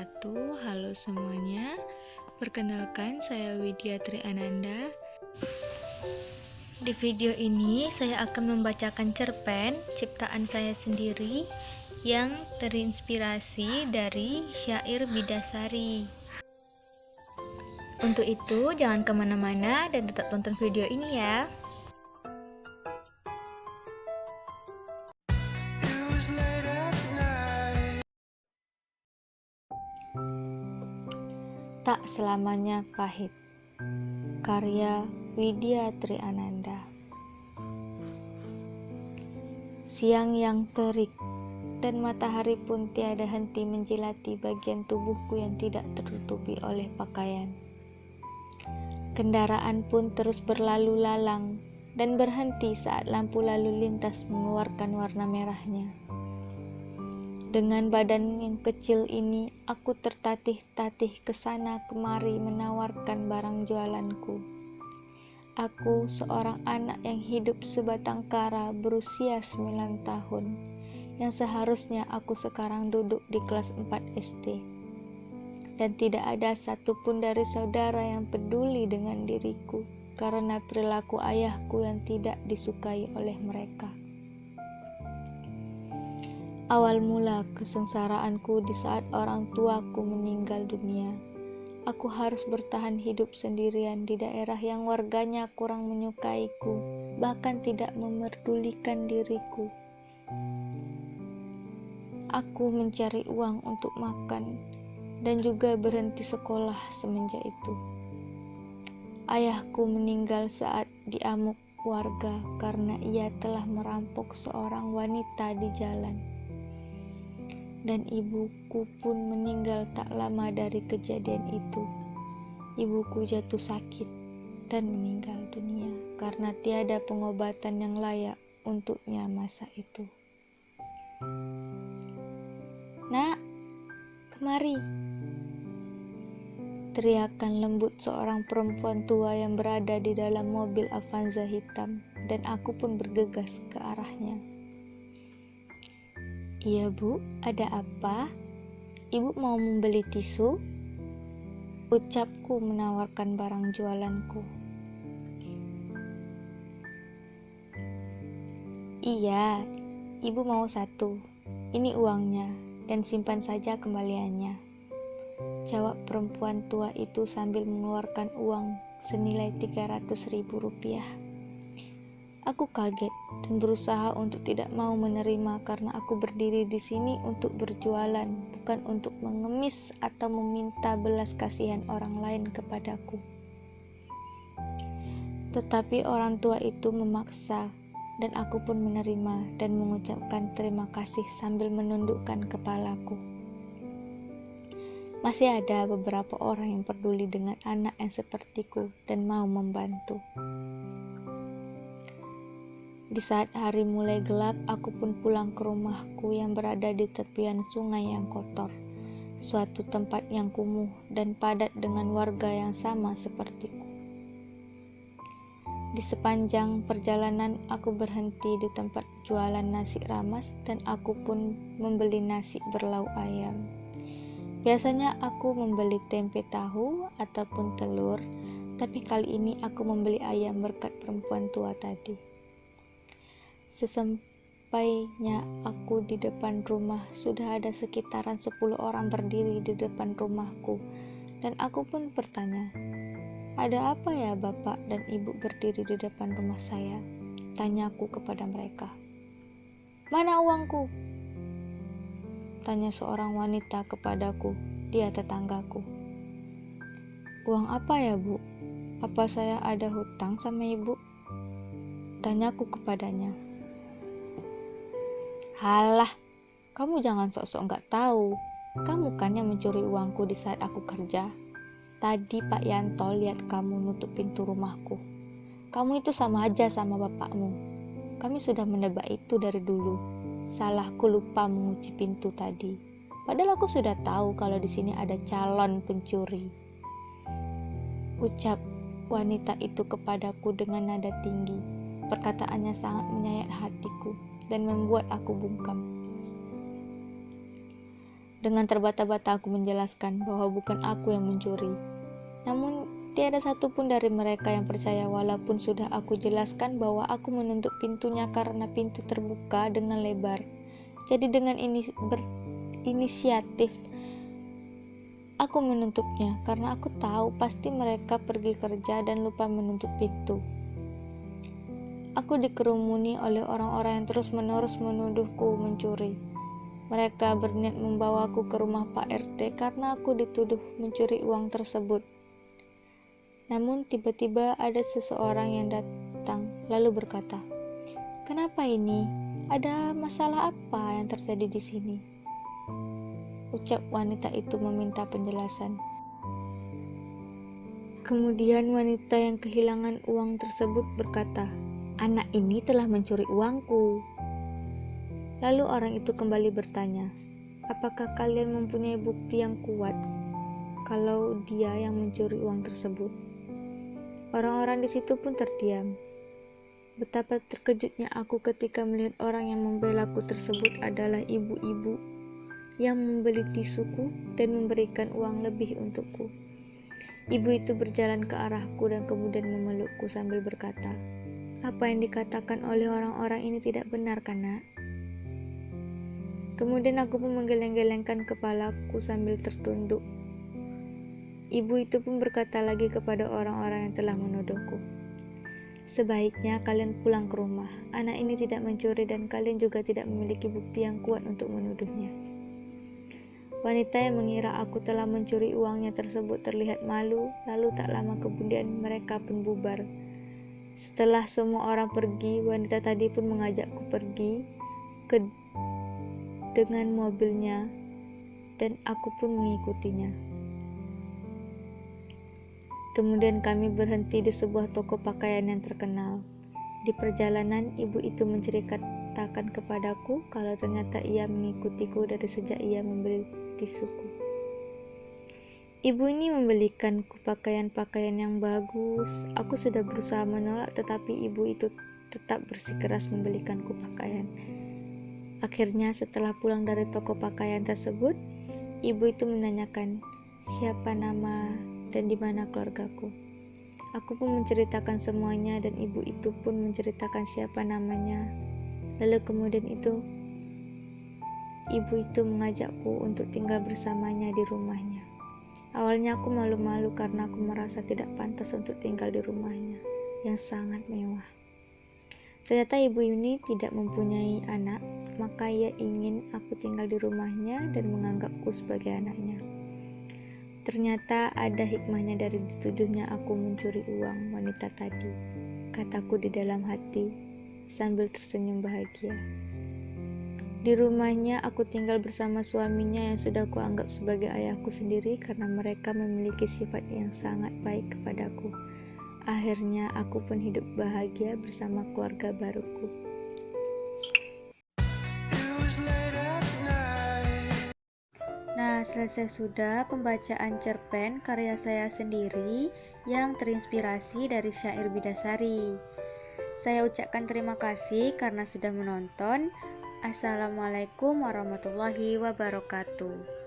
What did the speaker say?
wabarakatuh. Halo semuanya. Perkenalkan, saya Widya Triananda. Di video ini saya akan membacakan cerpen ciptaan saya sendiri yang terinspirasi dari syair Bidasari. Untuk itu, jangan kemana-mana dan tetap tonton video ini ya. Tak selamanya pahit. Karya Widya Triananda. Siang yang terik dan matahari pun tiada henti menjilati bagian tubuhku yang tidak tertutupi oleh pakaian. Kendaraan pun terus berlalu lalang dan berhenti saat lampu lalu lintas mengeluarkan warna merahnya. Dengan badan yang kecil ini, aku tertatih-tatih ke sana kemari menawarkan barang jualanku. Aku seorang anak yang hidup sebatang kara berusia 9 tahun, yang seharusnya aku sekarang duduk di kelas 4 SD. Dan tidak ada satupun dari saudara yang peduli dengan diriku, karena perilaku ayahku yang tidak disukai oleh mereka. Awal mula kesengsaraanku di saat orang tuaku meninggal dunia. Aku harus bertahan hidup sendirian di daerah yang warganya kurang menyukaiku, bahkan tidak memerdulikan diriku. Aku mencari uang untuk makan dan juga berhenti sekolah semenjak itu. Ayahku meninggal saat diamuk warga karena ia telah merampok seorang wanita di jalan. Dan ibuku pun meninggal tak lama dari kejadian itu. Ibuku jatuh sakit dan meninggal dunia karena tiada pengobatan yang layak untuknya masa itu. "Nak, kemari!" teriakan lembut seorang perempuan tua yang berada di dalam mobil Avanza hitam, dan aku pun bergegas ke arahnya. "Iya Bu, ada apa? Ibu mau membeli tisu?" ucapku menawarkan barang jualanku. "Iya, Ibu mau 1. Ini uangnya, dan simpan saja kembaliannya," jawab perempuan tua itu sambil mengeluarkan uang senilai 300.000 rupiah. Aku kaget dan berusaha untuk tidak mau menerima karena aku berdiri di sini untuk berjualan, bukan untuk mengemis atau meminta belas kasihan orang lain kepadaku. Tetapi orang tua itu memaksa dan aku pun menerima dan mengucapkan terima kasih sambil menundukkan kepalaku. Masih ada beberapa orang yang peduli dengan anak yang sepertiku dan mau membantu. Di saat hari mulai gelap, aku pun pulang ke rumahku yang berada di tepian sungai yang kotor, suatu tempat yang kumuh dan padat dengan warga yang sama sepertiku. Di sepanjang perjalanan, aku berhenti di tempat jualan nasi ramas dan aku pun membeli nasi berlauk ayam. Biasanya aku membeli tempe tahu ataupun telur, tapi kali ini aku membeli ayam berkat perempuan tua tadi. Sesampainya aku di depan rumah, sudah ada sekitaran 10 orang berdiri di depan rumahku, dan aku pun bertanya, "Ada apa ya Bapak dan Ibu berdiri di depan rumah saya?" tanyaku kepada mereka. "Mana uangku?" tanya seorang wanita kepadaku, dia tetanggaku. "Uang apa ya Bu? Apa saya ada hutang sama Ibu?" tanyaku kepadanya. "Halah, kamu jangan sok-sok nggak tahu. Kamu kan yang mencuri uangku di saat aku kerja. Tadi Pak Yanto lihat kamu nutup pintu rumahku. Kamu itu sama aja sama bapakmu. Kami sudah menebak itu dari dulu. Salahku lupa mengunci pintu tadi. Padahal aku sudah tahu kalau di sini ada calon pencuri," ucap wanita itu kepadaku dengan nada tinggi. Perkataannya sangat menyayat hatiku dan membuat aku bungkam. Dengan terbata-bata aku menjelaskan bahwa bukan aku yang mencuri. Namun tiada satupun dari mereka yang percaya walaupun sudah aku jelaskan bahwa aku menutup pintunya karena pintu terbuka dengan lebar. Jadi dengan berinisiatif aku menutupnya karena aku tahu pasti mereka pergi kerja dan lupa menutup pintu. Aku dikerumuni oleh orang-orang yang terus-menerus menuduhku mencuri. Mereka berniat membawaku ke rumah Pak RT karena aku dituduh mencuri uang tersebut. Namun tiba-tiba ada seseorang yang datang lalu berkata, "Kenapa ini? Ada masalah apa yang terjadi di sini?" Ucap wanita itu meminta penjelasan. Kemudian wanita yang kehilangan uang tersebut berkata, "Anak ini telah mencuri uangku." Lalu orang itu kembali bertanya, "Apakah kalian mempunyai bukti yang kuat kalau dia yang mencuri uang tersebut?" Orang-orang di situ pun terdiam. Betapa terkejutnya aku ketika melihat orang yang membelaku tersebut adalah ibu-ibu yang membeli tisuku dan memberikan uang lebih untukku. Ibu itu berjalan ke arahku dan kemudian memelukku sambil berkata, "Apa yang dikatakan oleh orang-orang ini tidak benar kan, Nak?" Kemudian aku pun menggeleng-gelengkan kepalaku sambil tertunduk. Ibu itu pun berkata lagi kepada orang-orang yang telah menuduhku, "Sebaiknya kalian pulang ke rumah. Anak ini tidak mencuri dan kalian juga tidak memiliki bukti yang kuat untuk menuduhnya." Wanita yang mengira aku telah mencuri uangnya tersebut terlihat malu, lalu tak lama kemudian mereka pun bubar. Setelah semua orang pergi, wanita tadi pun mengajakku pergi dengan mobilnya dan aku pun mengikutinya. Kemudian kami berhenti di sebuah toko pakaian yang terkenal. Di perjalanan, ibu itu menceritakan kepadaku kalau ternyata ia mengikutiku dari sejak ia membeli tisuku. Ibu ini membelikanku pakaian-pakaian yang bagus. Aku sudah berusaha menolak, tetapi ibu itu tetap bersikeras membelikanku pakaian. Akhirnya setelah pulang dari toko pakaian tersebut, ibu itu menanyakan siapa nama dan di mana keluargaku. Aku pun menceritakan semuanya dan ibu itu pun menceritakan siapa namanya. Lalu kemudian ibu itu mengajakku untuk tinggal bersamanya di rumahnya. Awalnya aku malu-malu karena aku merasa tidak pantas untuk tinggal di rumahnya yang sangat mewah. Ternyata ibu ini tidak mempunyai anak, maka ia ingin aku tinggal di rumahnya dan menganggapku sebagai anaknya. Ternyata ada hikmahnya dari dituduhnya aku mencuri uang wanita tadi, kataku di dalam hati sambil tersenyum bahagia. Di rumahnya aku tinggal bersama suaminya yang sudah kuanggap sebagai ayahku sendiri karena mereka memiliki sifat yang sangat baik kepadaku. Akhirnya aku pun hidup bahagia bersama keluarga baruku. Nah, selesai sudah pembacaan cerpen karya saya sendiri yang terinspirasi dari syair Bidasari. Saya ucapkan terima kasih karena sudah menonton. Assalamualaikum warahmatullahi wabarakatuh.